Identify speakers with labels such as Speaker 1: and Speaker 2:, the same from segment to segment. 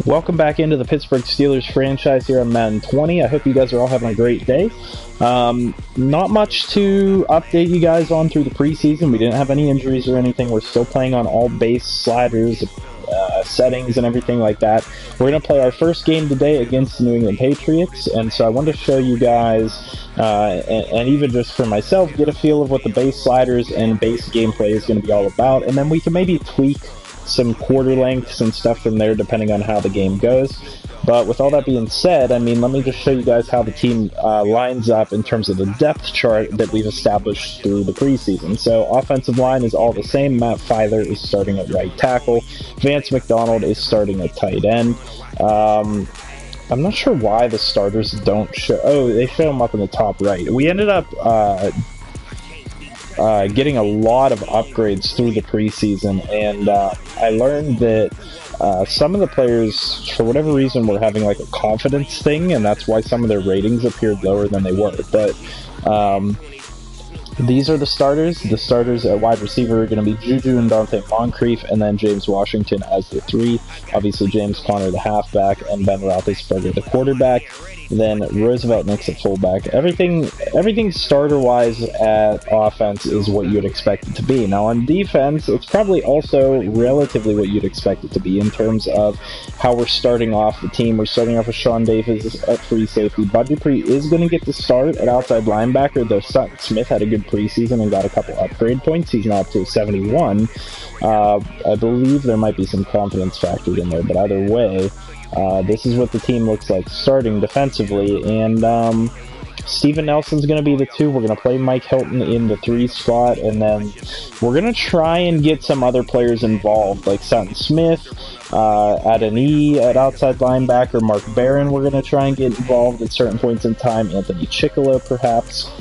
Speaker 1: Welcome back into the Pittsburgh Steelers franchise here on Madden 20. I hope you guys are all having a great day. Not much to update you guys on through the preseason. We didn't have any injuries or anything. We're still playing on all base sliders, settings, and everything like that. We're going to play our first game today against the New England Patriots, and so I wanted to show you guys, and even just for myself, get a feel of what the base sliders and base gameplay is going to be all about, and then we can maybe tweak some quarter lengths and stuff from there depending on how the game goes. But with all that being said, I mean, let me just show you guys how the team lines up in terms of the depth chart that we've established through the preseason. So offensive line is all the same. Matt Filer is starting at right tackle. Vance McDonald is starting at tight end. I'm not sure why the starters don't show. Oh, they show them up in the top right. We ended up getting a lot of upgrades through the preseason, and I learned that some of the players, for whatever reason, were having like a confidence thing, and that's why some of their ratings appeared lower than they were. But these are the starters. The starters at wide receiver are going to be Juju and Dante Moncrief, and then James Washington as the 3. Obviously, James Conner, the halfback, and Ben Roethlisberger, the quarterback. Then Roosevelt Nix at fullback. Everything starter-wise at offense is what you'd expect it to be. Now on defense, it's probably also relatively what you'd expect it to be in terms of how we're starting off the team. We're starting off with Sean Davis at free safety. Bud Dupree is going to get the start at outside linebacker, though Sutton Smith had a good preseason and got a couple upgrade points. He's now up to 71. I believe there might be some confidence factored in there, but either way, this is what the team looks like starting defensively, and Steven Nelson's going to be the 2. We're going to play Mike Hilton in the 3 spot, and then we're going to try and get some other players involved, like Sutton Smith, at an E at outside linebacker, Mark Barron we're going to try and get involved at certain points in time, Anthony Chickalo perhaps.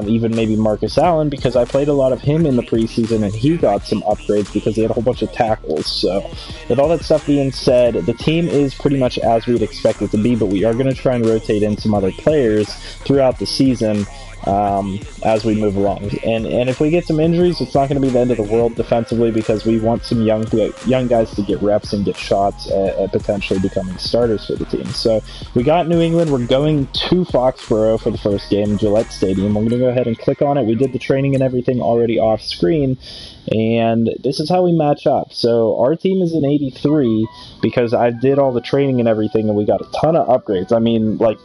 Speaker 1: Even maybe Marcus Allen, because I played a lot of him in the preseason and he got some upgrades because he had a whole bunch of tackles. So with all that stuff being said, the team is pretty much as we'd expect it to be, but we are going to try and rotate in some other players throughout the season as we move along. And if we get some injuries, it's not going to be the end of the world defensively, because we want some young guys to get reps and get shots at potentially becoming starters for the team. So we got New England. We're going to Foxborough for the first game, Gillette Stadium. I'm going to go ahead and click on it. We did the training and everything already off screen, and this is how we match up. So our team is an 83 because I did all the training and everything, and we got a ton of upgrades. I mean, like,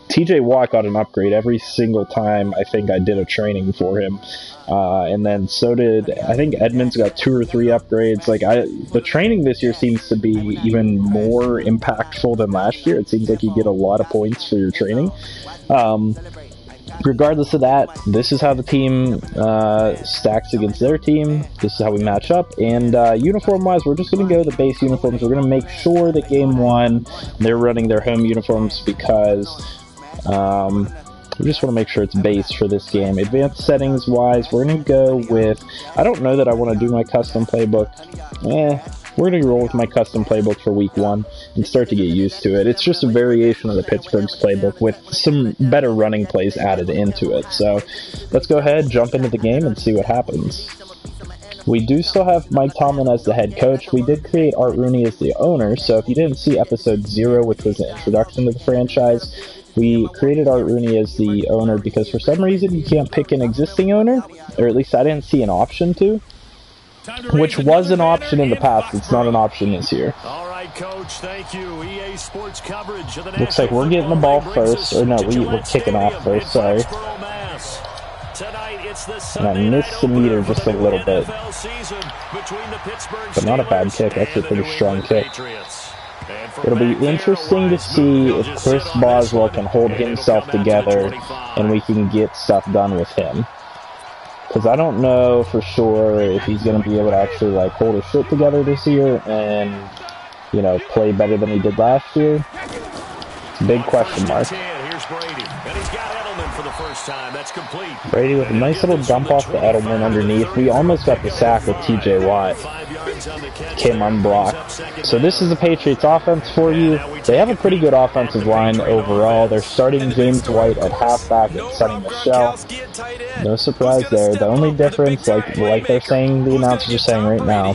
Speaker 1: TJ Watt got an upgrade every single time I think I did a training for him, and then so did, I think Edmonds got 2 or 3 upgrades. Like, the training this year seems to be even more impactful than last year. It seems like you get a lot of points for your training. Regardless of that, this is how the team stacks against their team. This is how we match up. And uniform-wise, we're just going to go the base uniforms. We're going to make sure that game 1, they're running their home uniforms, because we just want to make sure it's base for this game. Advanced settings-wise, we're going to go with, I don't know that I want to do my custom playbook. We're going to roll with my custom playbook for week 1 and start to get used to it. It's just a variation of the Pittsburgh's playbook with some better running plays added into it. So let's go ahead, jump into the game, and see what happens. We do still have Mike Tomlin as the head coach. We did create Art Rooney as the owner, so if you didn't see episode 0, which was the introduction to the franchise, we created Art Rooney as the owner because for some reason you can't pick an existing owner, or at least I didn't see an option to. Which was an option in the past. It's not an option this year.
Speaker 2: All right, Coach. Thank you. EA Sports coverage of the
Speaker 1: looks like we're getting the ball first. Or no, we're kicking off first. Sorry. And I missed the meter just a little bit. But not a bad kick. Actually a pretty strong kick. It'll be interesting to see if Chris Boswell can hold himself together and we can get stuff done with him. Because I don't know for sure if he's going to be able to actually, like, hold his shit together this year and, you know, play better than he did last year. It's a big question mark. Brady with a nice little dump off the Edelman underneath. We almost got the sack with TJ Watt. Came unblocked. So this is the Patriots offense for you. They have a pretty good offensive line overall. They're starting James White at halfback and Sonny Michel. No surprise there. The only difference, like they're saying, the announcers are saying right now,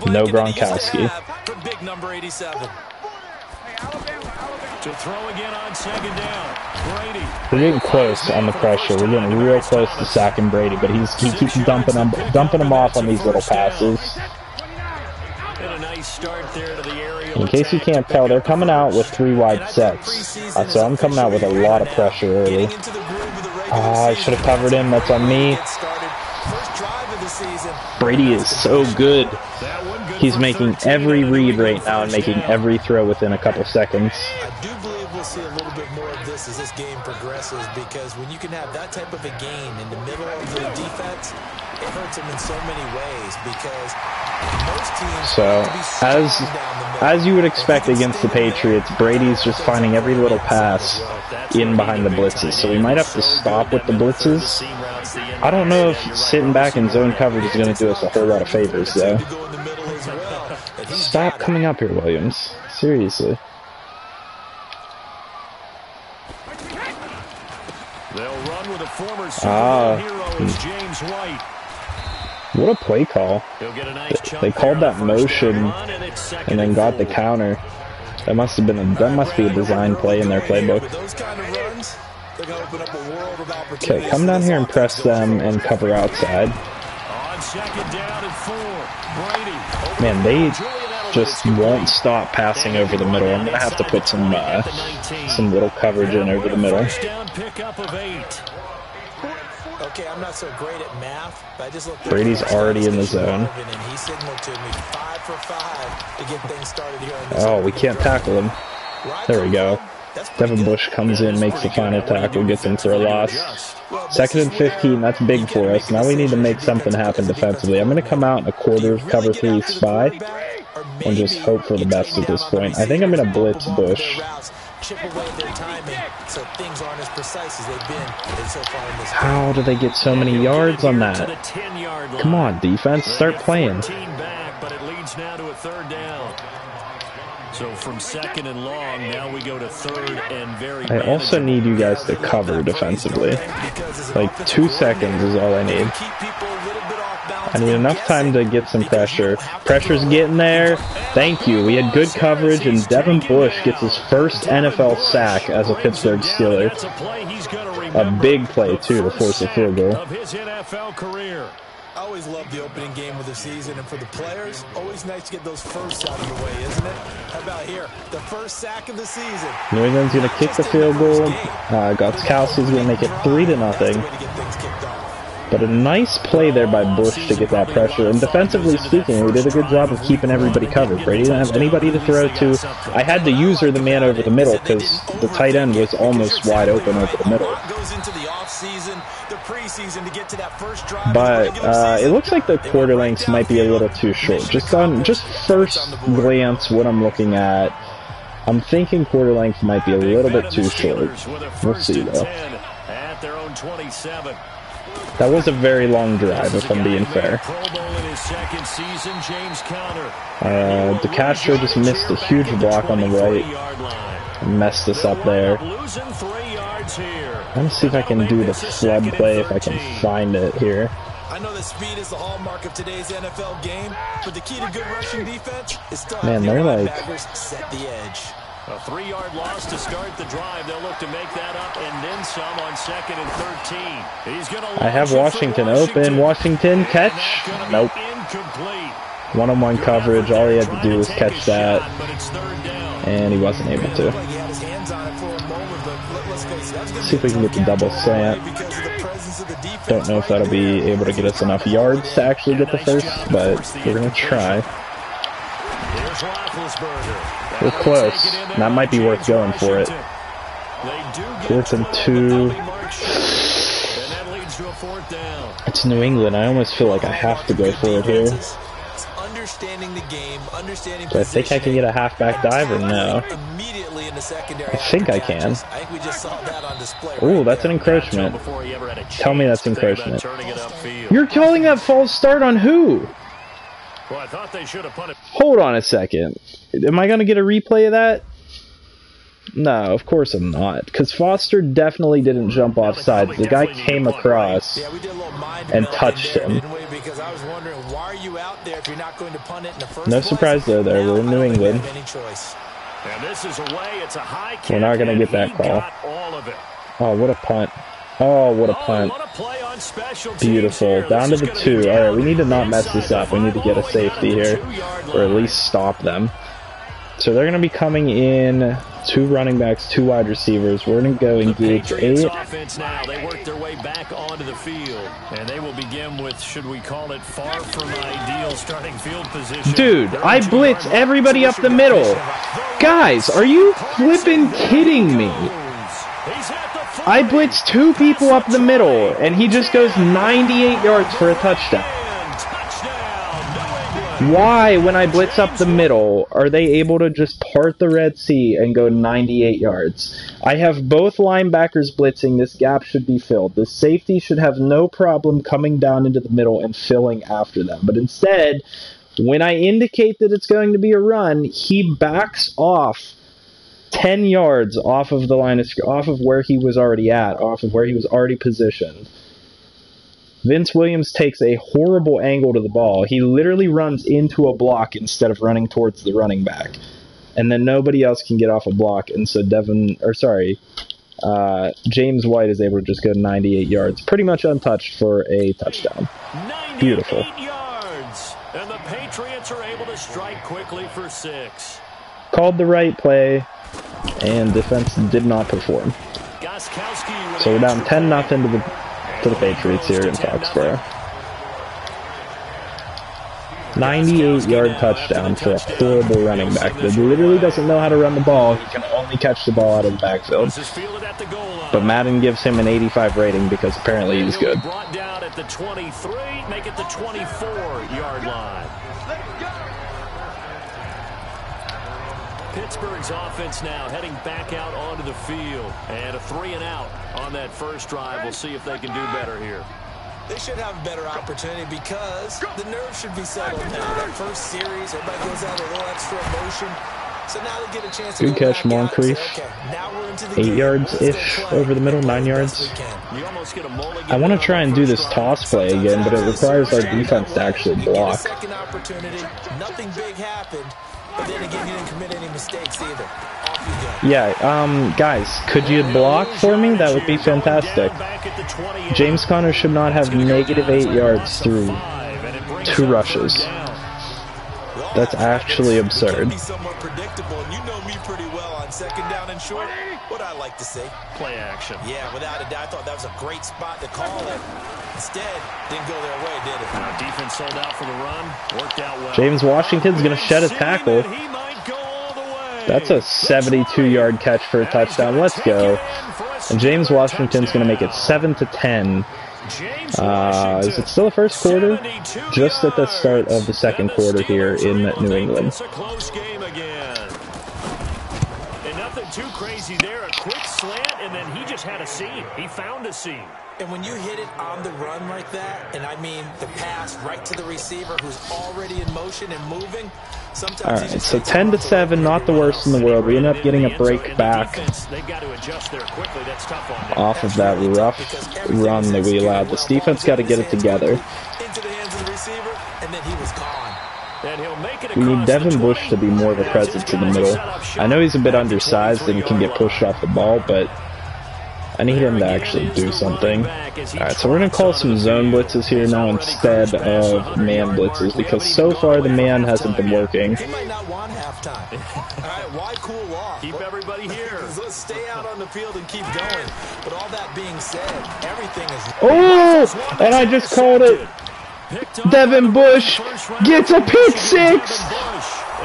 Speaker 1: no Gronkowski.
Speaker 2: To throw again on second down. Brady.
Speaker 1: We're getting close on the pressure. We're getting real close to sacking Brady, but he keeps dumping him off on these little passes.
Speaker 2: A nice start there to the area.
Speaker 1: In case you can't tell, they're coming out with 3 wide sets. So I'm coming out with a lot of pressure early. I should have covered him. That's on me. Brady is so good. He's making every read right now and making every throw within a couple seconds.
Speaker 3: I do believe we'll see a little bit more of this as this game progresses, because when you can have that type of a gain in the middle of the defense, it hurts them in so many ways, because most teams
Speaker 1: as you would expect against the Patriots, Brady's just finding every little pass in behind the blitzes. So we might have to stop with the blitzes. I don't know if sitting back in zone coverage is going to do us a whole lot of favors, though. Stop coming up here, Williams. Seriously.
Speaker 2: They'll run with a former Super Bowl hero as James White.
Speaker 1: What a play call. They called that motion and then got the counter. That must be a design play in their playbook. Okay, come down here and press them and cover outside. Man, they just won't stop passing over the middle. I'm gonna have to put some little coverage in over the middle.
Speaker 3: Okay, I'm not so great at math, but I just looked.
Speaker 1: Brady's already in the zone.
Speaker 3: He signaled to me 5 for 5 to get things started here.
Speaker 1: Oh, we can't tackle him. There we go. Devin Bush comes in, makes the final tackle, gets him for a loss. 2nd and 15, that's big for us. Now we need to make something happen defensively. I'm going to come out in a quarter cover 3 spy and just hope for the best at this point. I think I'm going to blitz Bush. How do they get so many yards on that? Come on, defense, start playing.
Speaker 2: So from 2nd and long, now we go to 3rd and very.
Speaker 1: I also need you guys to cover defensively. Like 2 seconds is all I need. I need enough time to get some pressure. Pressure's getting there. Thank you. We had good coverage, and Devin Bush gets his first NFL sack as a Pittsburgh Steeler. A big play, too, to force a field goal.
Speaker 3: I always love the opening game of the season, and for the players, always nice to get those firsts out of the way, isn't it? How about here, the first sack of the season?
Speaker 1: New England's going to kick the field goal. Gotskowski's going to make it 3-0. But a nice play there by Bush to get that pressure. And defensively speaking, we did a good job of keeping everybody covered. Brady didn't have anybody to throw to. I had to use the man over the middle because the tight end was almost wide open over the middle. But it looks like the quarter lengths might be a little too short. Just first glance, what I'm looking at, I'm thinking quarter length might be a little bit too short. We'll see though. That was a very long drive, if I'm being fair. DeCastro just missed a huge block on the right and messed us up there. Let me see if I can do the flood play, if I can find it here.
Speaker 3: I know that speed is the hallmark of today's NFL game, but the key to good rushing defense is to
Speaker 1: man, they're like
Speaker 3: set the edge.
Speaker 2: A 3-yard loss to start the drive. They'll look to make that up and then some on 2nd and 13. He's gonna
Speaker 1: I have Washington open. Washington catch? Nope. One-on-one coverage. All he had to do was catch that, and he wasn't able to. Let's see if we can get the double slant. Don't know if that'll be able to get us enough yards to actually get the first, but we're gonna try. We're close. That might be worth going for it. 4th and 2. It's New England. I almost feel like I have to go for it here. Do I think I can get a halfback dive or no? I think I can. Ooh, that's an encroachment. Tell me that's encroachment. You're calling that false start on who?
Speaker 2: Well, I thought they should have put it.
Speaker 1: Hold on a second. Am I going to get a replay of that? No, of course I'm not. Because Foster definitely didn't jump off sides. The guy came across and touched him. No surprise though there. We're in New England.
Speaker 2: And this is away. It's a high kick.
Speaker 1: We're not going to get that call.
Speaker 2: All of it.
Speaker 1: Oh, what a punt. Oh, what a punt.
Speaker 2: What a play on special
Speaker 1: Beautiful.
Speaker 2: teams
Speaker 1: Down to the 2. All right, we need to not mess this up. We need to get a safety here, or at least stop them. So they're going to be coming in 2 running backs, 2 wide receivers. We're going to go engage 8.
Speaker 2: Offense now. They work their way back onto the field, and they will begin with, should we call it, far from ideal starting field position.
Speaker 1: Dude, I blitz everybody up the middle. Guys, are you flipping kidding me? I blitz 2 people up the middle, and he just goes 98 yards for a touchdown. Why, when I blitz up the middle, are they able to just part the Red Sea and go 98 yards? I have both linebackers blitzing. This gap should be filled. The safety should have no problem coming down into the middle and filling after them. But instead, when I indicate that it's going to be a run, he backs off 10 yards off of the line of off of where he was already at, off of where he was already positioned. Vince Williams takes a horrible angle to the ball. He literally runs into a block instead of running towards the running back. And then nobody else can get off a block, and so James White is able to just go 98 yards, pretty much untouched for a touchdown. Beautiful.
Speaker 2: 98 yards, and the Patriots are able to strike quickly for 6.
Speaker 1: Called the right play, and defense did not perform. So we're down 10-0 to the Patriots here in Foxborough. 98-yard touchdown for a horrible running back that literally doesn't know how to run the ball. He can only catch the ball out of the backfield. But Madden gives him an 85 rating because apparently he's good.
Speaker 2: Brought down at the 23, make it the 24-yard line. Pittsburgh's offense now heading back out onto the field. And a 3-and-out on that first drive. We'll see if they can do better here.
Speaker 3: They should have a better opportunity because the nerves should be settled now. That first series, everybody goes out a little extra emotion. So now they get a chance to
Speaker 1: good catch, Moncrief. 8 yards-ish over the middle, 9 yards. I want to try and do this toss play again, but it requires our defense to actually block.
Speaker 3: Second opportunity, nothing big happened. But then again, you didn't commit any mistakes either. Off you go.
Speaker 1: Yeah, guys, could you block for me? That would be fantastic. James Conner should not have -8 yards through 2 rushes. That's actually absurd.
Speaker 3: Somewhat predictable, and you know me pretty well on second down and short. What I like to say,
Speaker 2: play action.
Speaker 3: Yeah, without a doubt, I thought that was a great spot to call it. Instead, didn't go their way, did it?
Speaker 2: Defense sold out for the run. Worked out well.
Speaker 1: James Washington's going to shed a tackle. That's a 72-yard catch for a touchdown. Let's go. And James Washington's going to make it 7-10. Is it still the first quarter? Just at the start of the second quarter here in New England.
Speaker 2: It's a close game again. And nothing too crazy there. A quick slant, and then he just had a seam. He found a seam.
Speaker 3: And when you hit it on the run like that, and I mean the pass right to the receiver who's already in motion and moving, sometimes
Speaker 1: alright, so 10-7, not the worst in the world. We end up getting a break back off of that rough run that we allowed. This defense got to get it together. We need Devin Bush to be more of a presence in the middle. I know he's a bit undersized and can get pushed off the ball, but I need him to actually do something. Alright, so we're going to call some zone blitzes here now instead of man blitzes, because so far the man hasn't been working.
Speaker 3: He might not want halftime. Alright, why cool off?
Speaker 2: Keep everybody here.
Speaker 3: Let's stay out on the field and keep going. But all that being said, everything is...
Speaker 1: Oh! And I just called it. Devin Bush gets a pick six!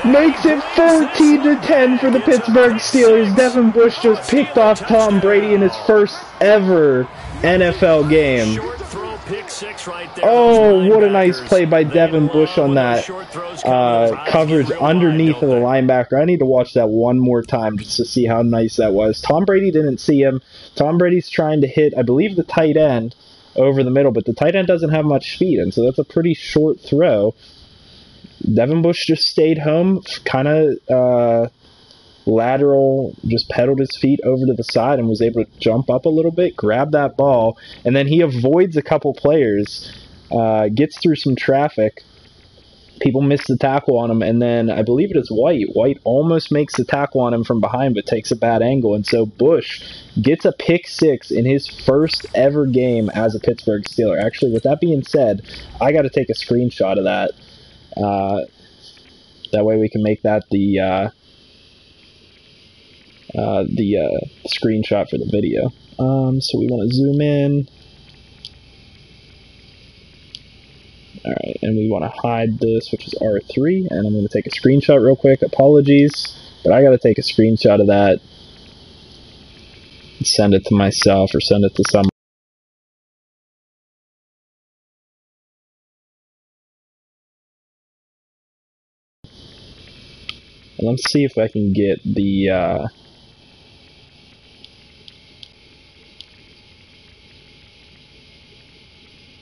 Speaker 1: Makes it 14-10 for the Pittsburgh Steelers. Devin Bush just picked off Tom Brady in his first ever NFL game. Oh, what a nice play by Devin Bush on that coverage underneath of the linebacker. I need to watch that one more time just to see how nice that was. Tom Brady didn't see him. Tom Brady's trying to hit, I believe, the tight end over the middle, but the tight end doesn't have much speed, and so that's a pretty short throw. Devin Bush just stayed home, kind of lateral, just pedaled his feet over to the side and was able to jump up a little bit, grab that ball, and then he avoids a couple players, gets through some traffic, People miss the tackle on him, and then I believe it is White. White almost makes the tackle on him from behind, but takes a bad angle, and so Bush gets a pick 6 in his first ever game as a Pittsburgh Steeler. Actually, with that being said, I got to take a screenshot of that. That way we can make that the screenshot for the video. So we want to zoom in. Alright, and we want to hide this, which is R3, and I'm going to take a screenshot real quick. Apologies, but I got to take a screenshot of that and send it to myself or send it to someone. And let's see if I can get the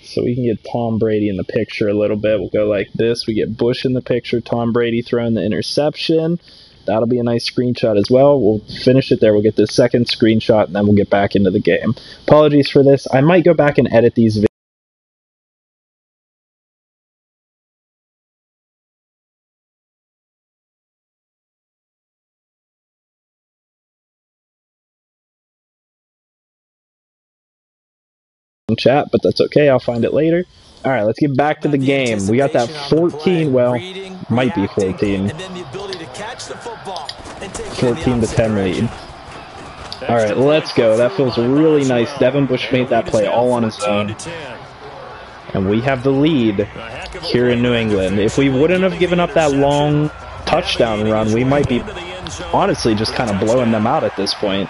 Speaker 1: so we can get Tom Brady in the picture a little bit. We'll go like this. We get Bush in the picture, Tom Brady throwing the interception. That'll be a nice screenshot as well. We'll finish it there. We'll get the second screenshot, and then we'll get back into the game. Apologies for this. I might go back and edit these videos. Chat, but that's okay. I'll find it later. All right, let's get back to the game. We got that 14, well, might be 14. 14 to 10 lead. All right, let's go. That feels really nice. Devin Bush made that play all on his own. And we have the lead here in New England. If we wouldn't have given up that long touchdown run, we might be honestly just kind of blowing them out at this point.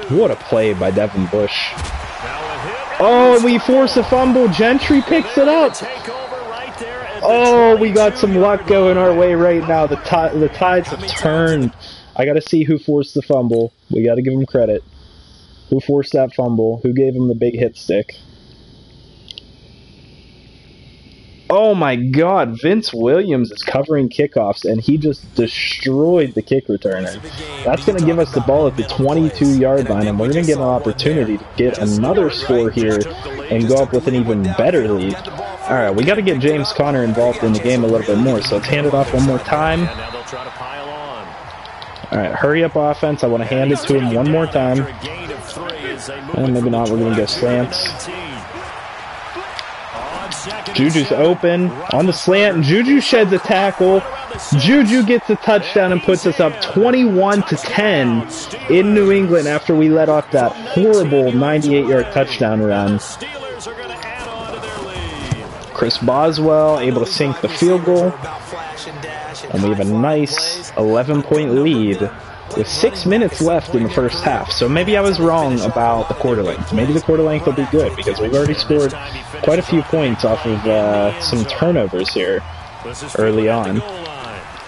Speaker 1: What a play by Devin Bush. Oh, we force a fumble. Gentry picks it up. Oh, we got some luck going our way right now. The tides have turned. I got to see who forced the fumble. We got to give him credit. Who forced that fumble? Who gave him the big hit stick? Oh my god, Vince Williams is covering kickoffs, and he just destroyed the kick returner. That's going to give us the ball at the 22-yard line, and we're going to get an opportunity to get another score here and go up with an even better lead. Alright, we got to get James Conner involved in the game a little bit more, so let's hand it off one more time. Alright, hurry up offense. I want to hand it to him one more time. And maybe not, we're going to go slants. Juju's open on the slant, and Juju sheds a tackle. Juju gets a touchdown and puts us up 21-10 in New England after we let off that horrible 98-yard touchdown run. Chris Boswell able to sink the field goal, and we have a nice 11-point lead with 6 minutes left in the first half. So maybe I was wrong about the quarter length. Maybe the quarter length will be good because we've already scored quite a few points off of some turnovers here early on.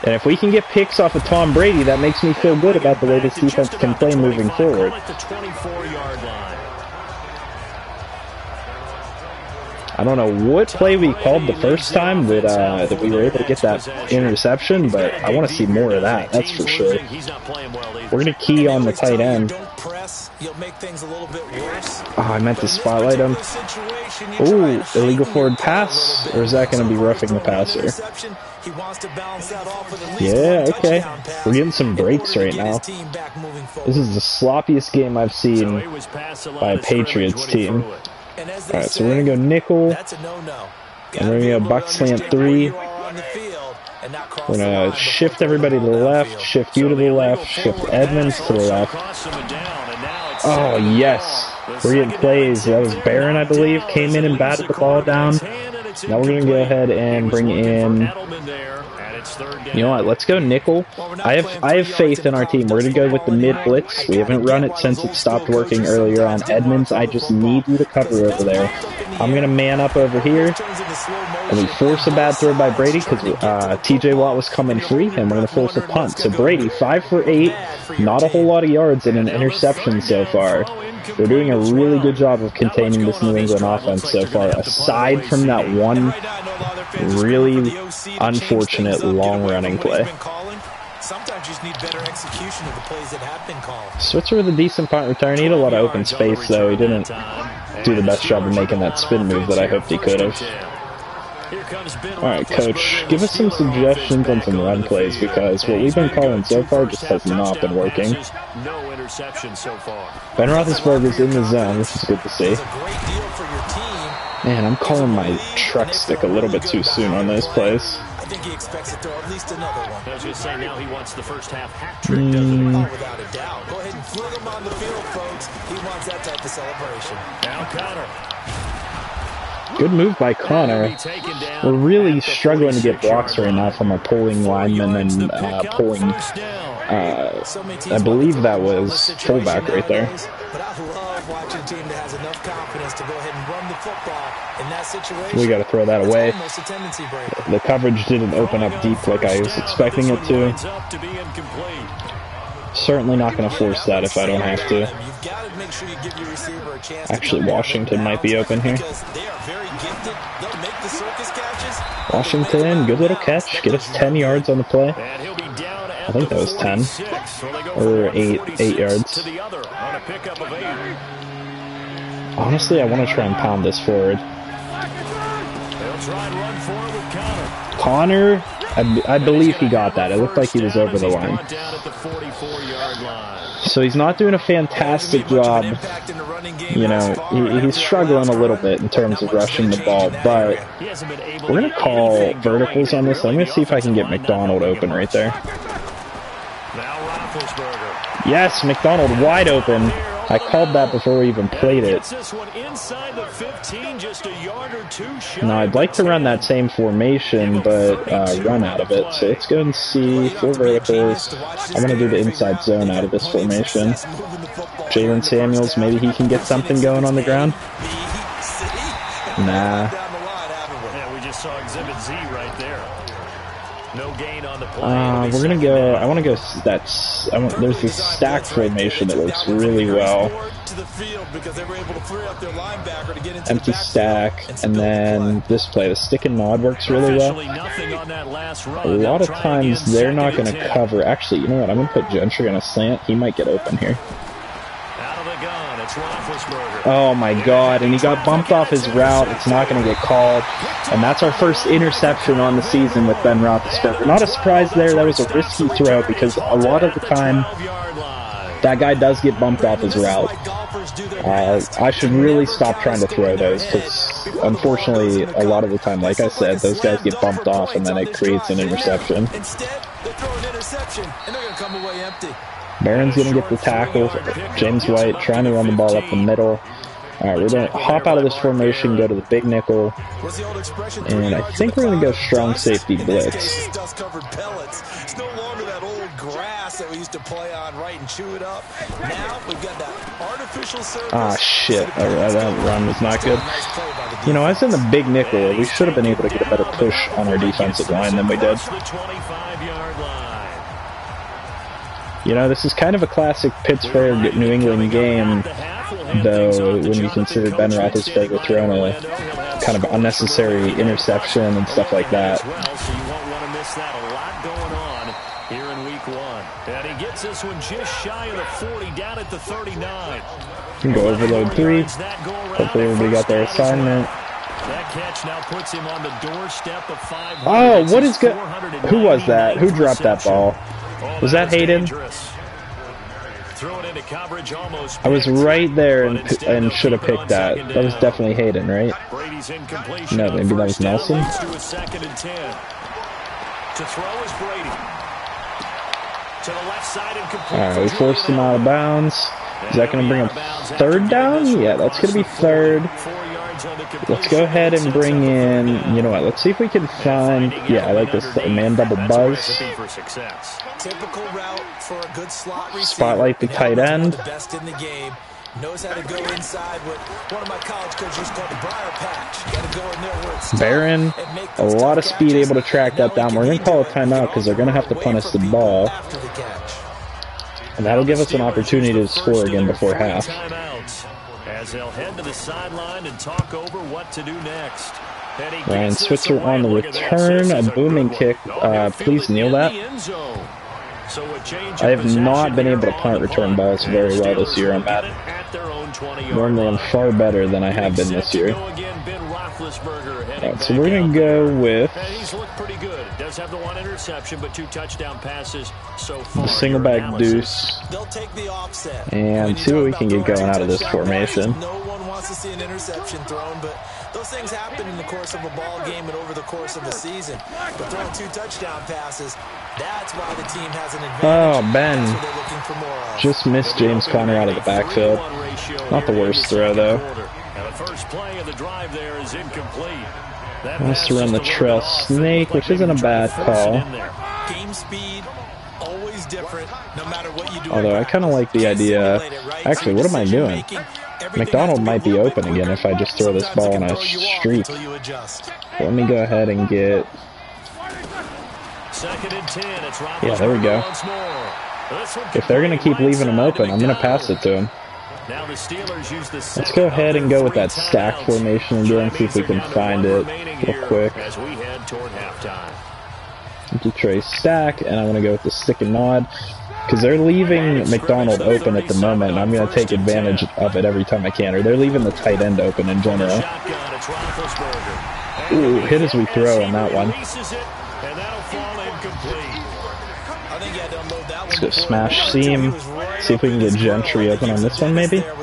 Speaker 1: And if we can get picks off of Tom Brady, that makes me feel good about the way this defense can play moving forward. I don't know what play we called the first time that we were able to get that interception, but I want to see more of that, that's for sure. We're going to key on the tight end. Oh, I meant to spotlight him. Ooh, illegal forward pass, or is that going to be roughing the passer? Yeah, okay. We're getting some breaks right now. This is the sloppiest game I've seen by a Patriots team. Alright, so we're going to go nickel, and we're going to go buck slant 3. We're going to shift everybody to the left, shift you to the left, shift Edmonds to the left. Oh, yes. We're getting plays. That was Barron, I believe, came in and batted the ball down. Now we're going to go ahead and bring in... You know what, let's go nickel. I have faith in our team. We're going to go with the mid blitz. We haven't run it since it stopped working earlier on. Edmonds, I just need you to cover over there. I'm going to man up over here. And we force a bad throw by Brady because TJ Watt was coming free, and we're going to force a punt. So Brady, 5 for 8, not a whole lot of yards and an interception so far. They're doing a really good job of containing this New England offense so far, aside from that one really unfortunate long-running play. Switzer with a decent punt return. He had a lot of open space, though. He didn't do the best job of making that spin move that I hoped he could have. Alright, Coach, give us some suggestions on some run plays, because what we've been calling so far just has not been working. Ben Roethlisberger's in the zone, which is good to see. Man, I'm calling my truck stick a little bit too soon on those plays.
Speaker 3: I think he expects to throw at least another one.
Speaker 2: I was just saying, now he wants the first half hat trick, doesn't he?
Speaker 3: Oh, without a doubt. Go ahead and fling him on the field, folks. He wants that type of celebration.
Speaker 2: Now Connor.
Speaker 1: Good move by Connor. We're really struggling to get blocks right now from our pulling lineman and pulling, I believe that was fullback right there.
Speaker 3: But I love watching a team that has enough confidence to go ahead and run the football in that situation.
Speaker 1: We got to throw that away. The coverage didn't open up deep like I was expecting it to. Certainly not going to force that if I don't have to. Actually, Washington might be open here. Washington, good little catch. Get us 10 yards on the play. I think that was 10. Or 8 yards. Honestly, I want to try and pound this forward. Connor, I believe he got that. It looked like he was over the line. So he's not doing a fantastic job. You know, he's struggling a little bit in terms of rushing the ball, but we're going to call verticals on this. I'm going to see if I can get McDonald open right there. Yes, McDonald wide open. I called that before we even played it. Now, I'd like to run that same formation, but run out of it. So let's go and see 4 verticals. I'm going to do the inside zone out of this formation. Jalen Samuels, maybe he can get something going on the ground. Nah.
Speaker 2: Yeah, we just saw Exhibit Z right there. No gain on the play.
Speaker 1: We're gonna go. I want to go. There's this stack formation that works really well. Empty stack, and then this play, the stick and nod works really well. A lot of times they're not going to cover. Actually, you know what? I'm going to put Gentry on a slant. He might get open here. Oh my god, and he got bumped off his route. It's not going to get called. And that's our first interception on the season with Ben Roethlisberger. Not a surprise there. That was a risky throw because a lot of the time that guy does get bumped off his route. I should really stop trying to throw those because unfortunately a lot of the time, like I said, those guys get bumped off and then it creates an interception. Barron's going to get the tackle. James White trying to run the ball up the middle. Alright, we're going to hop out of this formation, go to the big nickel, and I think we're going to go strong safety blitz. Ah, shit. Alright, that run was not good. You know, I was in the big nickel. We should have been able to get a better push on our defensive line than we did. You know, this is kind of a classic Pittsburgh New England game, though, when you consider Ben Roethlisberger throwing a kind of unnecessary interception and stuff like that.
Speaker 2: So you won't want to miss that. A lot going on here in week 1. And he gets this one just shy of the 40, down at the 39.
Speaker 1: Can go overload 3. Hopefully everybody got their assignment.
Speaker 2: That catch now puts him on the doorstep of 500.
Speaker 1: Oh, what is good? Who was that? Who dropped that ball? Was that Hayden? I was right there and should have picked that. That was definitely Hayden, right? No, maybe that was Nelson. Alright, we forced him out of bounds. Is that going to bring him 3rd down? Yeah, that's going to be 3rd. Let's go ahead and bring in, you know what, let's see if we can find, yeah, I like this man double buzz. Spotlight the tight end. Barron, a lot of speed, able to track that down. We're going to call a timeout because they're going to have to punish the ball. And that'll give us an opportunity to score again before half.
Speaker 2: As they'll head to the sideline and talk over what to do next.
Speaker 1: Ryan Switzer on the return, a booming kick. Please kneel that.
Speaker 2: So a change
Speaker 1: I have not been able to punt return balls very well this year on Madden. Normally I'm far better than I have been this year. Alright, so we're going to go with
Speaker 2: he's looked pretty good. Does have the one interception, but 2 touchdown passes so far.
Speaker 1: Single back deuce.
Speaker 3: They'll take the offset.
Speaker 1: And see what we can get going out of this formation.
Speaker 3: No one wants to see an interception thrown, but those things happen in the course of a ball game and over the course of a season. But throwing 2 touchdown passes, that's why the team has an advantage.
Speaker 1: Oh, Ben
Speaker 3: Just
Speaker 1: missed James Conner out of the backfield. Not the worst throw, though.
Speaker 2: The first play of the drive there is incomplete.
Speaker 1: Wants to run the trail snake, which isn't a bad call.
Speaker 3: Game speed, always different, no matter what you do.
Speaker 1: Although I kind of like the idea. Actually, what am I doing? McDonald might be open again if I just throw this ball on a streak. Let me go ahead and get... Yeah, there we go. If they're going to keep leaving him open, I'm going to pass it to him. Let's go ahead and go with that stack formation again, see if we can find it real quick. Empty tray stack, and I want to go with the stick and nod, because they're leaving McDonald open at the moment, and I'm going to take advantage of it every time I can, or they're leaving the tight end open in general. Ooh, hit as we throw on that one. Let's go smash seam. See if we can get Gentry open on this one, maybe.
Speaker 2: Just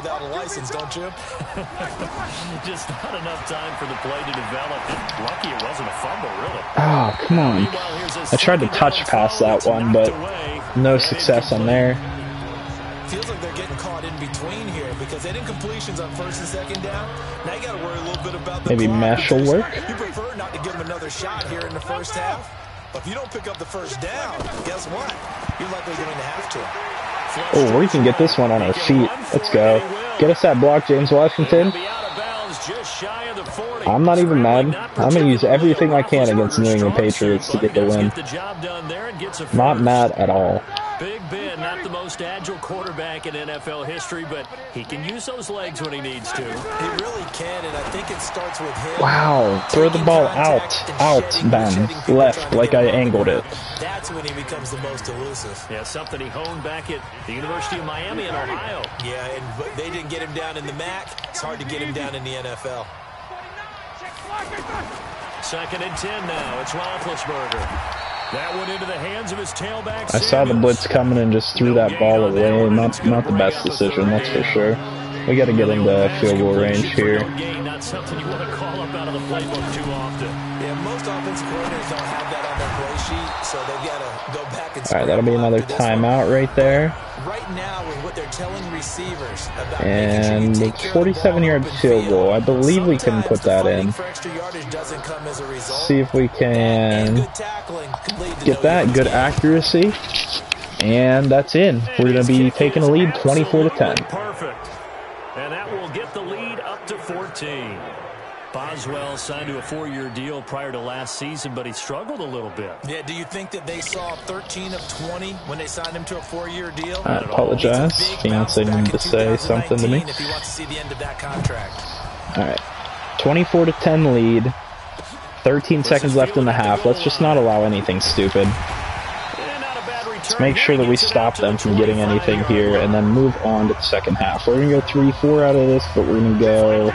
Speaker 2: not enough time for the play to develop. Lucky it wasn't a fumble, really.
Speaker 1: Oh, come on. I tried to touch past that one, but no success on there.
Speaker 3: Feels like they're getting caught in between here because they didn't completions on 1st and 2nd down. Now you got to worry a little bit about the
Speaker 1: maybe mesh will work.
Speaker 3: You prefer not to give them another shot here in the first half. But if you don't pick up the first down, guess what? You're likely going to have to.
Speaker 1: Oh, we can get this one on our feet. Let's go. Get us that block, James Washington. I'm not even mad. I'm going to use everything I can against New England Patriots to get the win. Not mad at all.
Speaker 2: Big Ben, not the most agile quarterback in NFL history, but he can use those legs when he needs to.
Speaker 3: He really can, and I think it starts with him.
Speaker 1: Wow, throw the ball out, Ben, left, like I angled it.
Speaker 3: That's when he becomes the most elusive.
Speaker 2: Yeah, something he honed back at the University of Miami in Ohio.
Speaker 3: Yeah, and they didn't get him down in the MAC. It's hard to get him down in the NFL.
Speaker 2: 2nd and 10 now. It's Roethlisberger. That went into the hands of his tailback.
Speaker 1: I saw the blitz coming and just threw that ball away. Not the best decision, that's for sure. We got to get into field goal range here.
Speaker 2: Not something you want to call up out of the playbook too often.
Speaker 3: Yeah, most offensive coordinators don't have that on their play sheet, so they've got to go back and.
Speaker 1: All right, that'll be another timeout right there.
Speaker 3: Right now, with what they're telling receivers about
Speaker 1: and the 47-yard field goal. I believe we can put that in. See if we can get that. Good accuracy. And that's in. We're going to be taking a lead 24-10.
Speaker 2: Perfect. And that will get the lead up to 14. Boswell signed to a 4-year deal prior to last season, but he struggled a little bit.
Speaker 3: Yeah, do you think that they saw 13 of 20 when they signed him to a 4-year deal?
Speaker 1: I apologize. Fiance needed to say something to me.
Speaker 3: If he wants to see the end of that contract.
Speaker 1: All right. 24-10 lead. 13 seconds left in the half. Let's just not allow anything stupid. Let's make sure that we stop them from getting anything here and then move on to the second half. We're going to go 3-4 out of this, but we're going to go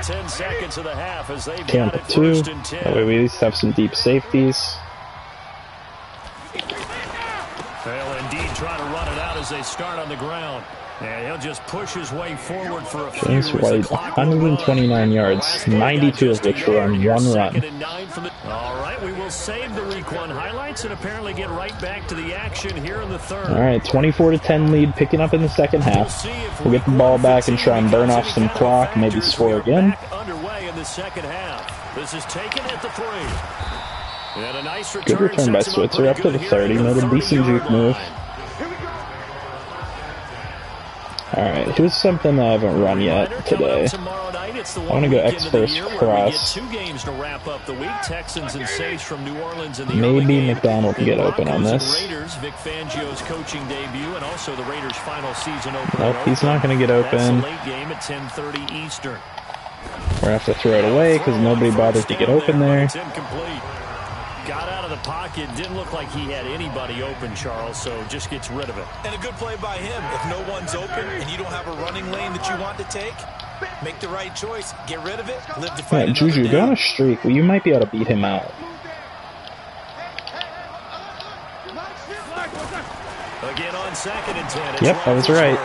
Speaker 1: Tampa 2. That way we at least have some deep safeties.
Speaker 2: They'll indeed try to run it out as they start on the ground. And he'll just push his way forward for a few.
Speaker 1: James White, 129 yards, 92 of which were on one run.
Speaker 2: All right, we will save the Week 1 highlights and apparently get right back to the action here in the third.
Speaker 1: All right, 24-10 lead, picking up in the second half. We'll get the ball back and try and burn off some clock, maybe score again.
Speaker 2: Underway in the second half. This is taken at the 3. And a nice return.
Speaker 1: Good return by Switzer, up to the 30, made a decent juke move. Alright, here's something I haven't run yet today. I want to go X first cross. Maybe McDonald can get open on this. Nope, he's not going to get open. We're going to have to throw it away because nobody bothered to get open there.
Speaker 2: Got out of the pocket. Didn't look like he had anybody open, Charles, so just gets rid of it.
Speaker 3: And a good play by him. If no one's open and you don't have a running lane that you want to take, make the right choice. Get rid of it. Live to fight.
Speaker 1: Yeah, Juju, go on a streak. Well, you might be able to beat him out.
Speaker 2: Again on 2nd and 10.
Speaker 1: Yep, I was right.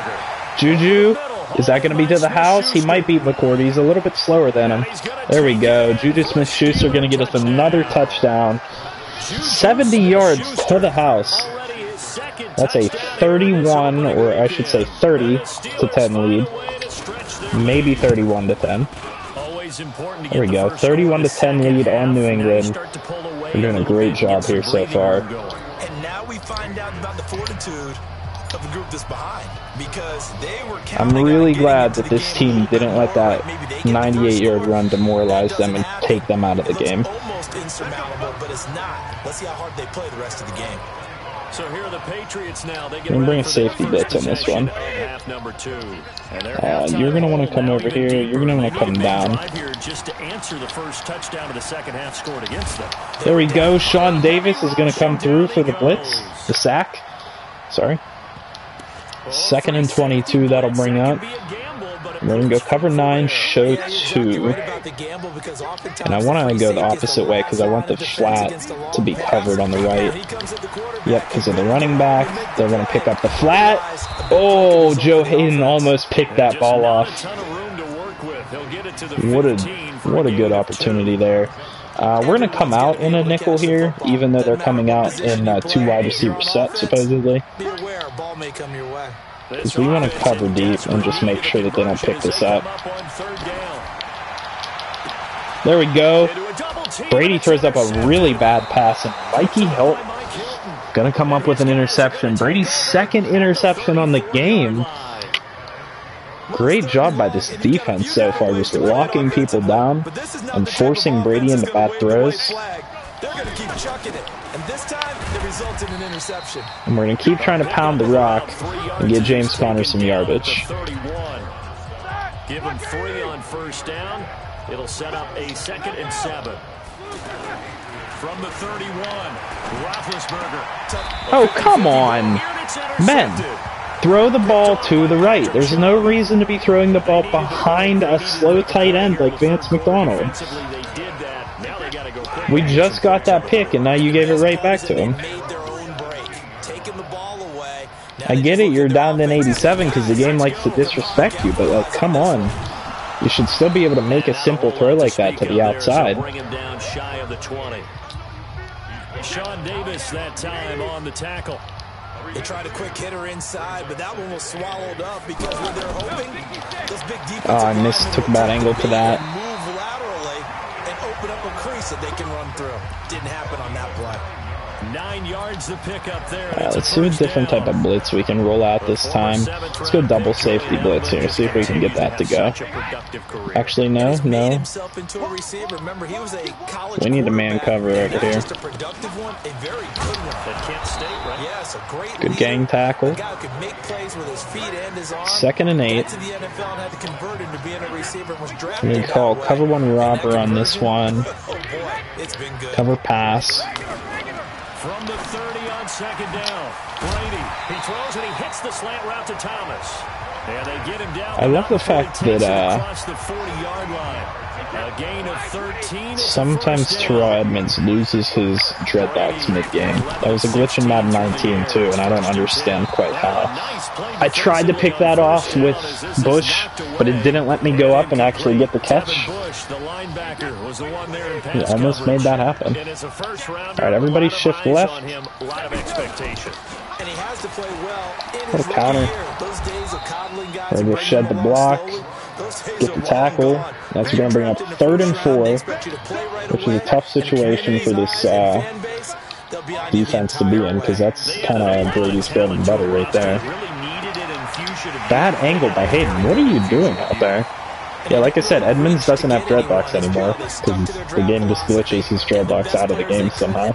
Speaker 1: Juju, is that going to be to the house? He might beat McCourty. He's a little bit slower than him. There we go. Juju Smith-Schuster going to get us another touchdown. 70 yards to the house. That's a 31, or I should say 30-10 lead. Maybe 31-10. There we go. 31-10 lead on New England. They're doing a great job here so far.
Speaker 3: And now we find out about the fortitude of the group that's behind, because they were
Speaker 1: I'm really glad that this team didn't let that 98-yard run demoralize them and take them out of the game.
Speaker 3: Almost insurmountable, but it's not. Let's see how hard they play the rest of the game.
Speaker 2: So here are the Patriots now. They
Speaker 1: can bring a safety blitz on this one. You're going to want to come over here. You're going to want to come down.
Speaker 2: Just to answer the first touchdown of the second half scored against them.
Speaker 1: There we go. Sean Davis is going to come through for the blitz. The sack. Sorry. 2nd and 22, that'll bring up. We're going to go cover 9, show 2. And I want to go the opposite way because I want the flat to be covered on the right. Yep, because of the running back. They're going to pick up the flat. Oh, Joe Hayden almost picked that ball off. What a good opportunity there. We're going to come out in a nickel here, even though they're coming out in 2 wide receiver sets, supposedly. Because we want to cover deep and just make sure that they don't pick this up. There we go. Brady throws up a really bad pass, and Mikey Hill going to come up with an interception. Brady's 2nd interception on the game. Great job by this defense so far, just locking people down and forcing Brady into bad throws.
Speaker 3: They're going to keep chucking it, and this time it results in an interception.
Speaker 1: And we're going to keep trying to pound the rock and get James Conner some yardage.
Speaker 2: Give him 3 on first down. It'll set up a 2nd and 7. From the 31, Roethlisberger.
Speaker 1: Oh, come on. Men, throw the ball to the right. There's no reason to be throwing the ball behind a slow tight end like Vance McDonald. We just got that pick, and now you gave it right back to him. I get it, you're down to 87 because the game likes to disrespect you, but like, come on. You should still be able to make a simple throw like that to the outside.
Speaker 2: Bring him down shy of the 20. Sean Davis that time on the tackle.
Speaker 3: They tried a quick hitter inside, but that one was swallowed up because when they're hoping, those big defensive
Speaker 1: I took a bad angle to that.
Speaker 3: Move laterally and open up a crease that they can run through. Didn't happen on that play.
Speaker 2: 9 yards to pick up there.
Speaker 1: Let's see what different type of blitz we can roll out this time. Let's go double safety blitz here. See if we can get that to go. Actually, no. We need a man cover over here. Good gang tackle. 2nd and 8. We call cover 1 robber on this one. Cover pass.
Speaker 2: From the 30 on 2nd down, Brady, he throws and he hits the slant route to Thomas. And they get him down.
Speaker 1: I love the fact that
Speaker 2: across the 40-yard line. A gain of 13.
Speaker 1: Sometimes Terrell Edmonds loses his dreadlocks mid-game. That was a glitch in Madden 19 too, and I don't understand quite how. I tried to pick that off with Bush, but it didn't let me go up and actually get the catch. He almost made that happen. Alright, everybody shift left. What a counter. We're going to shed the block. Get the tackle. That's going to bring up 3rd and 4, which is a tough situation for this defense to be in, because that's kind of Brady's bread and butter right there. Bad angle by Hayden. What are you doing out there? Yeah, like I said, Edmonds doesn't have dreadlocks anymore because the game just glitches his dreadlocks out of the game somehow.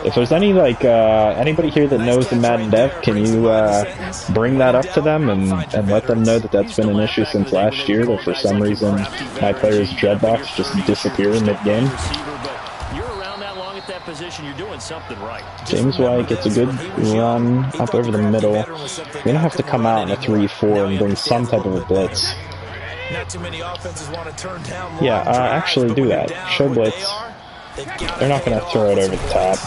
Speaker 1: If there's any anybody here that knows the Madden dev, can you bring that up to them and let them know that that's been an issue since last year, that for some reason my players' dreadlocks just disappear mid-game? James White gets a good run up over the middle. We're going to have to come out in a 3-4 and bring some type of a blitz. Yeah, actually do that. Show blitz. They're not going to throw it over the top.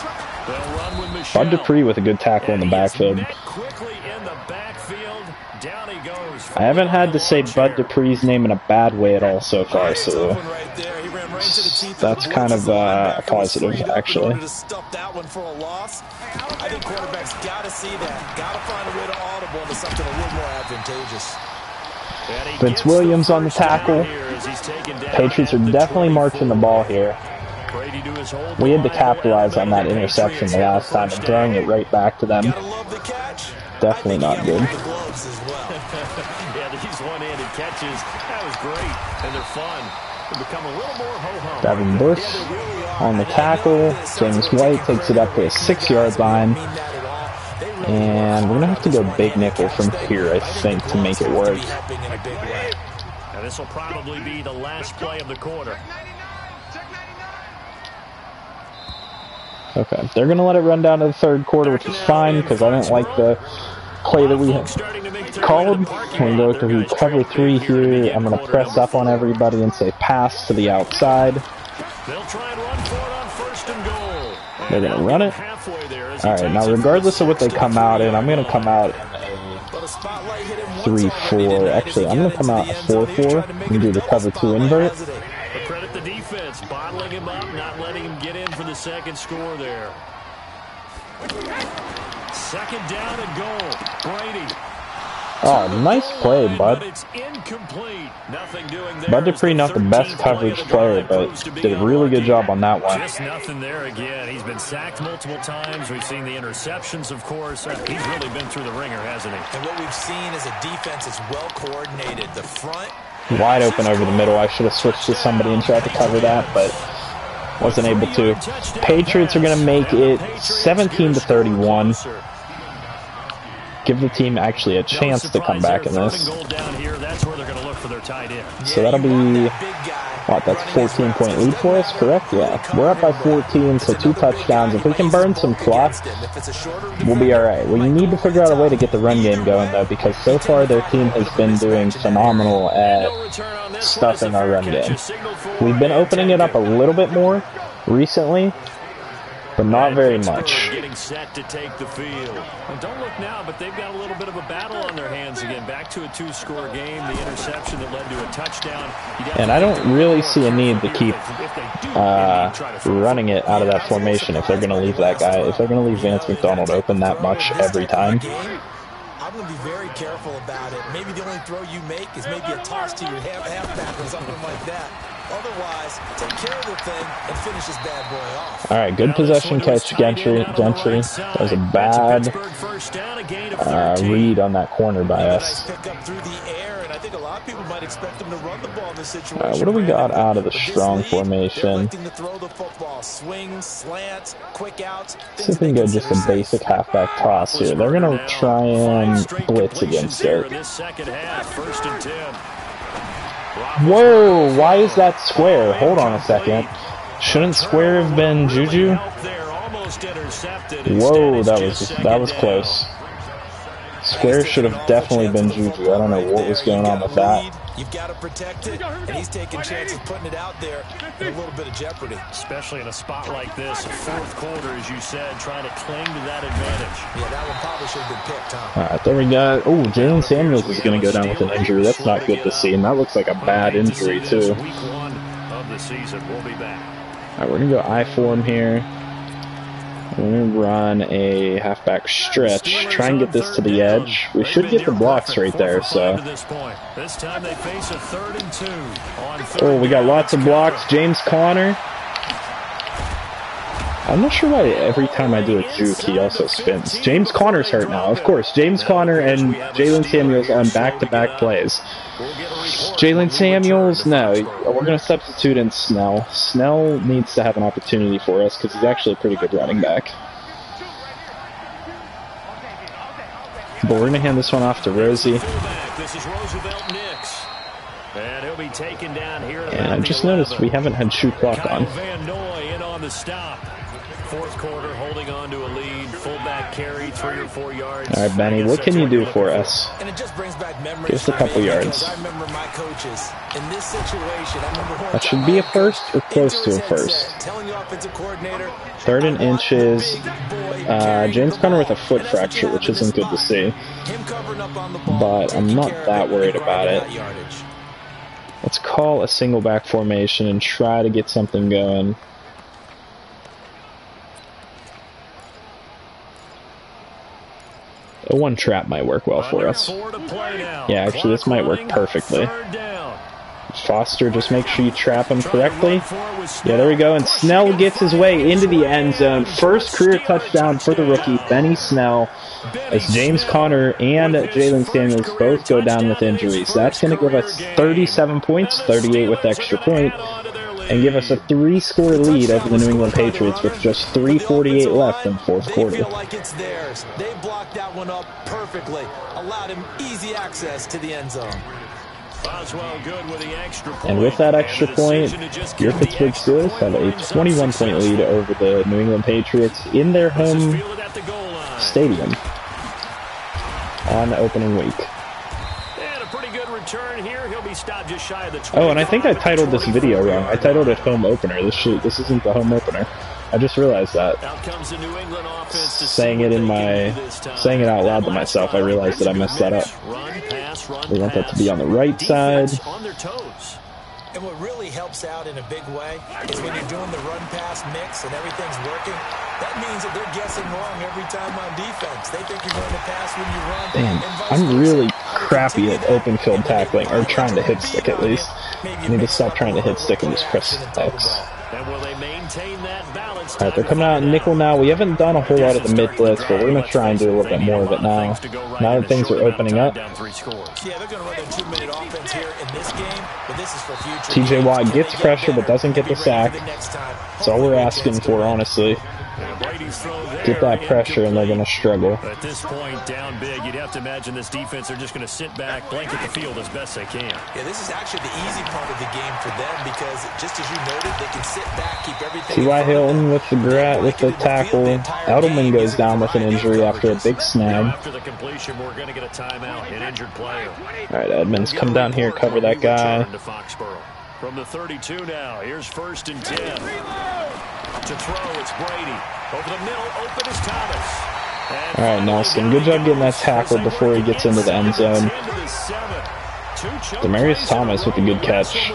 Speaker 1: Bud Dupree with a good tackle in the backfield. I haven't had to say Bud Dupree's name in a bad way at all so far, so that's kind of a positive, actually.
Speaker 3: I think quarterbacks got to see that. Got to find a way to audible into something a little more advantageous.
Speaker 1: Vince Williams on the tackle. Patriots are definitely marching the ball here. We had to capitalize on that interception the last time and throwing it right back to them. Definitely not good.
Speaker 2: Yeah, these one-handed catches, that was great, and they're fun. They become a little more ho-hum.
Speaker 1: Davin Bush on the tackle. James White takes it up to a 6-yard line. And we're going to have to go big nickel from here, I think, to make it work.
Speaker 2: And this will probably be the last play of the quarter.
Speaker 1: Okay, they're going to let it run down to the third quarter, which is fine, because I didn't like the play that we called. We're going to go to cover 3 here. I'm going to press up on everybody and say pass to the outside.
Speaker 2: They'll try and run for it on 1st and goal.
Speaker 1: They're going to run it. Alright, now regardless of what they come out in, I'm going to come out in a 3-4. Actually, I'm going to come out a 4-4 and do the cover 2 invert.
Speaker 2: Credit the defense, bottling him up, not letting him get in for the second score there. 2nd down and goal. Brady.
Speaker 1: Oh, nice play, Bud. Bud Dupree, not the best coverage player, but did a really good job on that one.
Speaker 2: Just nothing there again. He's been sacked multiple times. We've seen the interceptions, of course. He's really been through the ringer, hasn't he?
Speaker 3: And what we've seen is a defense that's well coordinated. The front
Speaker 1: wide open over the middle. I should have switched to somebody and tried to cover that, but wasn't able to. Patriots are going to make it 17-31. Give the team actually a chance to come back in this. So that'll be, what, that's a 14-point lead for us, correct? Yeah, we're up by 14, so 2 touchdowns. If we can burn some clock, we'll be alright. We need to figure out a way to get the run game going, though, because so far their team has been doing phenomenal at stuffing our run game. We've been opening it up a little bit more recently, but not very much.
Speaker 2: Getting set to take the field. And don't look now, but they've got a little bit of a battle on their hands again. Back to a 2-score game. The interception that led to a touchdown.
Speaker 1: And I don't really see a need to keep running it out of that formation if they're going to leave that guy. If they're going to leave Vance McDonald open that much every time.
Speaker 3: I'm going to be very careful about it. Maybe the only throw you make is maybe a toss to your halfback or something like that. Otherwise, take care of the thing and finish this bad boy off.
Speaker 1: All right, good possession catch, Gentry. That was a bad read on that corner by us. What do we got out of the strong formation? See if we can go just a basic halfback toss here. They're going to try and blitz against it. Whoa, why is that square? Hold on a second. Shouldn't square have been Juju? Whoa, that was close. Square should have definitely been Juju. I don't know what was going on with that.
Speaker 3: You've got to protect it, and he's taking chances putting it out there in a little bit of jeopardy.
Speaker 2: Especially in a spot like this, 4th quarter, as you said, trying to cling to that advantage.
Speaker 3: Yeah, that one probably should have been picked, huh?
Speaker 1: All right, there we go. Oh, Jalen Samuels is going to go down with an injury. That's not good to see, and that looks like a bad injury, too.
Speaker 2: Week 1 of the season. We'll be back.
Speaker 1: All right, we're going to go I-form here. We're going to run a halfback stretch, try and get this to the edge. We should get the blocks right there, so. Oh, we got lots of blocks. James Conner. I'm not sure why every time I do a juke, he also spins. James Conner's hurt now. Of course, James Conner and Jalen Samuels on back-to-back plays. Jalen Samuels, no. We're going to substitute in Snell. Snell needs to have an opportunity for us because he's actually a pretty good running back. But we're going to hand this one off to Rosie. And I just noticed we haven't had shoe clock on.
Speaker 2: Fourth quarter, holding on to a lead. Fullback carry 3 or 4 yards.
Speaker 1: All right, Benny, what can you do for us?
Speaker 3: And it just brings back memories.
Speaker 1: Just a couple yards.
Speaker 3: I remember my coaches in this situation. I remember
Speaker 1: that should be a first or close to a first. Third and inches. James Conner with a foot fracture, which isn't good to see. But I'm not that worried about it. Let's call a single back formation and try to get something going. A one trap might work well for us. Yeah, actually, this might work perfectly. Foster, just make sure you trap him correctly. Yeah, there we go. And Snell gets his way into the end zone. First career touchdown for the rookie, Benny Snell, as James Conner and Jalen Samuels both go down with injuries. That's going to give us 37 points, 38 with the extra point, and give us a 3-score lead over the New England Patriots with just 3:48 left in the fourth quarter.
Speaker 3: They feel like it's theirs. They blocked that one up perfectly, allowed him easy access to the end zone.
Speaker 1: And with that extra point, your Pittsburgh Steelers have a 21-point lead over the New England Patriots in their home stadium on opening week. Oh, and I think I titled this video wrong. I titled it Home Opener. This isn't the home opener. I just realized that. Saying it out loud to myself, I realized that I messed that up. We want that to be on the right side.
Speaker 3: And what really helps out in a big way is when you're doing the run-pass mix and everything's working, that means that they're guessing wrong every time on defense. They think you're going to pass when you run.
Speaker 1: Damn, I'm really crappy at open field tackling, or trying to hit stick at least. I need to stop trying to hit stick and just press X. Alright, they're coming out in nickel now. We haven't done a whole lot of the mid-blitz, but we're going to try and do a little bit more of it now. Now that things are opening up. TJ Watt gets pressure but doesn't get the sack. That's all we're asking for, honestly. Get that pressure and they're going to struggle.
Speaker 2: At this point, down big, you'd have to imagine this defense are just going to sit back, blanket the field as best they can.
Speaker 3: Yeah, this is actually the easy part of the game for them because, just as you noted, they can sit back, keep everything.
Speaker 1: T.Y. Hilton with the tackle. Edelman goes down with an injury after a big snag.
Speaker 2: After the completion, we're going to get a timeout, an injured player.
Speaker 1: All right, Edmonds, come down here, cover that guy.
Speaker 2: From the 32 now, here's 1st and 10. To throw, it's Brady. Over the middle, open is Thomas.
Speaker 1: All right, Nelson, good job getting that tackle before he gets into the end zone. Demaryius Thomas with a good catch.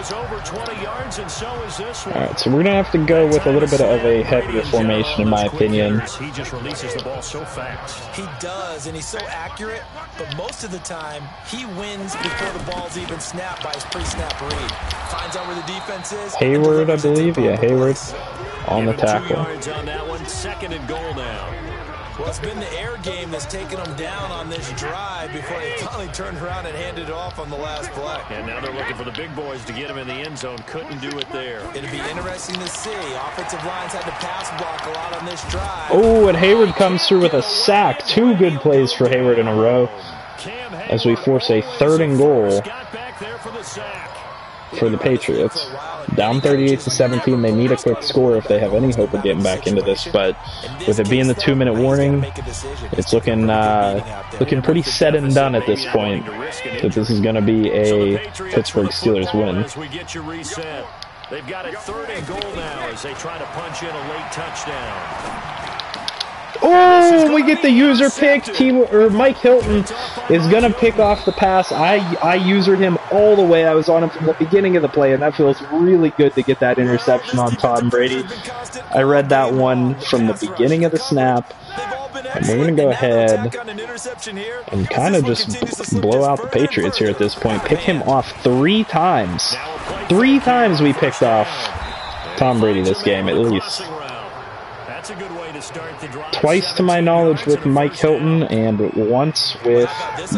Speaker 1: Alright, so we're going to have to go with a little bit of a heavier formation, in my opinion.
Speaker 2: He just releases the ball so fast.
Speaker 3: He does, and he's so accurate, but most of the time, he wins before the ball's even snapped by his pre-snap read. Finds out where the defense is.
Speaker 1: Hayward, I believe. Yeah, Hayward on the tackle.
Speaker 2: 2 yards on that one, 2nd and goal now.
Speaker 3: Well, it's been the air game that's taken them down on this drive before they finally turned around and handed it off on the last play.
Speaker 2: And now they're looking for the big boys to get him in the end zone. Couldn't do it there.
Speaker 3: It'll be interesting to see. Offensive lines had to pass block a lot on this drive.
Speaker 1: Oh, and Hayward comes through with a sack. 2 good plays for Hayward in a row as we force a 3rd and goal for the Patriots. Down 38-17, they need a quick score if they have any hope of getting back into this. But with it being the 2-minute warning, it's looking pretty said and done at this point that this is going to be a Pittsburgh Steelers win.
Speaker 2: They've got a 3rd and goal now as they try to punch in a late touchdown.
Speaker 1: Oh, we get the user pick. Mike Hilton is going to pick off the pass. I usered him all the way. I was on him from the beginning of the play, and that feels really good to get that interception on Tom Brady. I read that one from the beginning of the snap. And we're going to go ahead and kind of just blow out the Patriots here at this point. Pick him off 3 times. 3 times we picked off Tom Brady this game, at least.
Speaker 2: That's a good way to start the drive.
Speaker 1: Twice to my knowledge with Mike Hilton and once with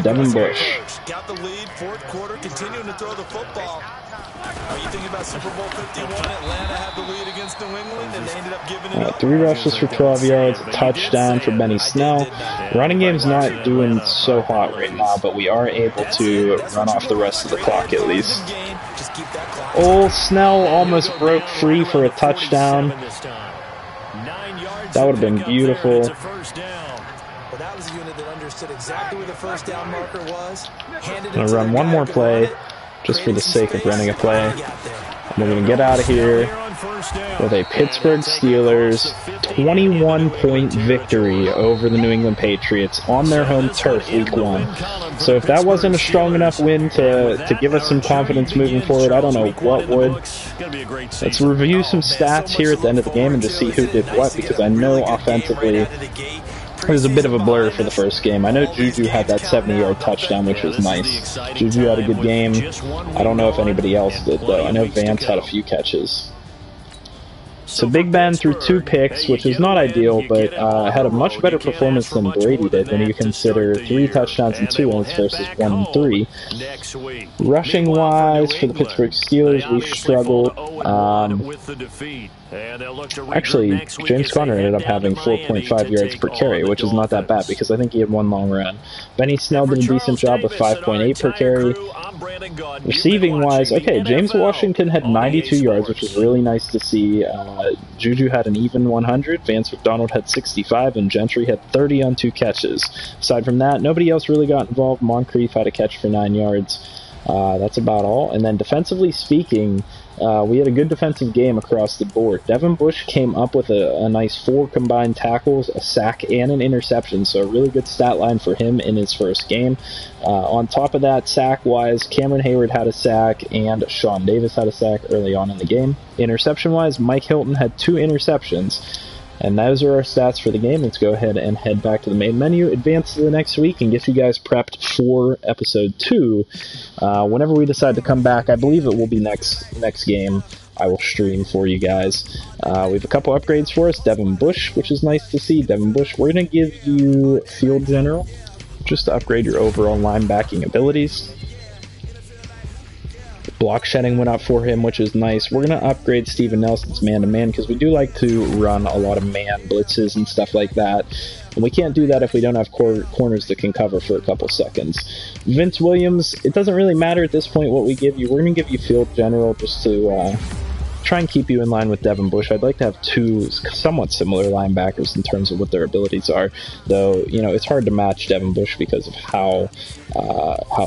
Speaker 1: Devin Bush.
Speaker 3: Got the lead, fourth quarter, continuing to throw the football. Are you thinking about Super Bowl 51? Atlanta had the lead against New England, and they ended up giving it up.
Speaker 1: 3 rushes for 12 yards, a touchdown for Benny Snell. Running game's not doing so hot right now, but we are able to run off the rest of the clock at least. Old Snell almost broke free for a touchdown. That would have been beautiful.
Speaker 3: Well, that was a unit that understood exactly where the first down marker was.
Speaker 1: I'm going to run one more play, just for the sake of running a play. And we're going to get out of here with a Pittsburgh Steelers 21-point victory over the New England Patriots on their home turf week 1. So if that wasn't a strong enough win to give us some confidence moving forward, I don't know what would. Let's review some stats here at the end of the game and just see who did what, because I know offensively it was a bit of a blur for the first game. I know Juju had that 70-yard touchdown, which was nice. Juju had a good game. I don't know if anybody else did, though. I know Vance had a few catches. So Big Ben threw 2 picks, which is not ideal, but had a much better performance than Brady did when you consider 3 touchdowns and 2 wins versus 1 and 3. Rushing-wise, for the Pittsburgh Steelers, we struggled. Actually, James Conner ended up having 4.5 yards per carry, which is not that bad because I think he had 1 long run. Benny Snell did a decent job with 5.8 per carry. Receiving-wise, okay, James Washington had 92 yards, which is really nice to see. Juju had an even 100, Vance McDonald had 65, and Gentry had 30 on 2 catches. Aside from that, nobody else really got involved. Moncrief had a catch for 9 yards. That's about all. And then defensively speaking, we had a good defensive game across the board. Devin Bush came up with a nice 4 combined tackles, a sack, and an interception, so a really good stat line for him in his first game. On top of that, sack-wise, Cameron Hayward had a sack, and Sean Davis had a sack early on in the game. Interception-wise, Mike Hilton had 2 interceptions. And those are our stats for the game. Let's go ahead and head back to the main menu, advance to the next week, and get you guys prepped for episode 2. Whenever we decide to come back, I believe it will be next game. I will stream for you guys. We have a couple upgrades for us. Devin Bush, which is nice to see. Devin Bush, we're going to give you Field General, just to upgrade your overall linebacking abilities. Block shedding went up for him, which is nice. We're going to upgrade Steven Nelson's man-to-man because we do like to run a lot of man blitzes and stuff like that. And we can't do that if we don't have corners that can cover for a couple seconds. Vince Williams, it doesn't really matter at this point what we give you. We're going to give you Field General just to try and keep you in line with Devin Bush. I'd like to have 2 somewhat similar linebackers in terms of what their abilities are, though, you know, it's hard to match Devin Bush because of how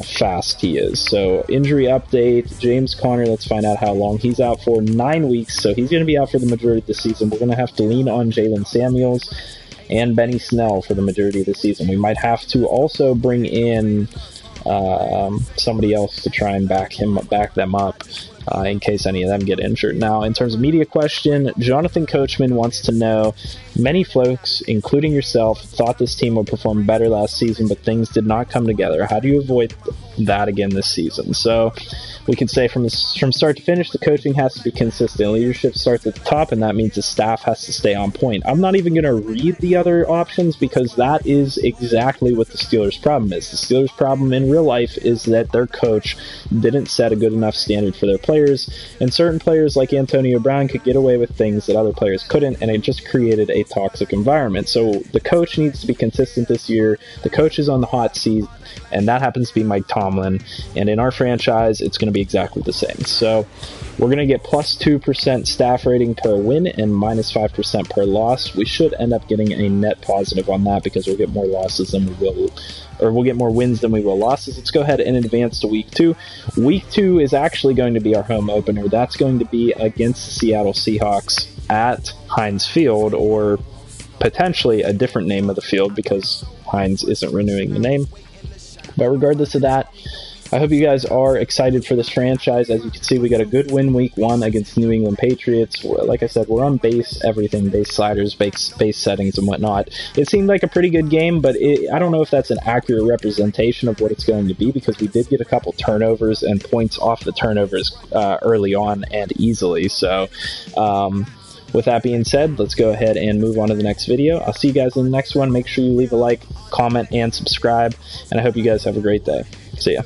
Speaker 1: fast he is. So, injury update, James Conner, let's find out how long he's out for. 9 weeks, so he's going to be out for the majority of the season. We're going to have to lean on Jalen Samuels and Benny Snell for the majority of the season. We might have to also bring in somebody else to try and back them up in case any of them get injured. Now, in terms of media question, Jonathan Coachman wants to know, many folks, including yourself, thought this team would perform better last season, but things did not come together. How do you avoid that again this season? So we could say from start to finish, the coaching has to be consistent. Leadership starts at the top, and that means the staff has to stay on point. I'm not even going to read the other options because that is exactly what the Steelers' problem is. The Steelers' problem in real life is that their coach didn't set a good enough standard for their players, and certain players like Antonio Brown could get away with things that other players couldn't, and it just created a toxic environment. So the coach needs to be consistent this year. The coach is on the hot seat, and that happens to be Mike Tomlin, and in our franchise, it's going to be exactly the same. So we're going to get plus 2% staff rating per win and minus 5% per loss. We should end up getting a net positive on that because we'll get more losses than we will, or we'll get more wins than we will losses. Let's go ahead and advance to week 2. Week 2 is actually going to be our home opener. That's going to be against the Seattle Seahawks at Heinz Field, or potentially a different name of the field because Heinz isn't renewing the name. But regardless of that, I hope you guys are excited for this franchise. As you can see, we got a good win week 1 against New England Patriots. Like I said, we're on base everything, base sliders, base settings, and whatnot. It seemed like a pretty good game, but I don't know if that's an accurate representation of what it's going to be because we did get a couple turnovers and points off the turnovers early on and easily. So with that being said, let's go ahead and move on to the next video. I'll see you guys in the next one. Make sure you leave a like, comment, and subscribe, and I hope you guys have a great day. See ya.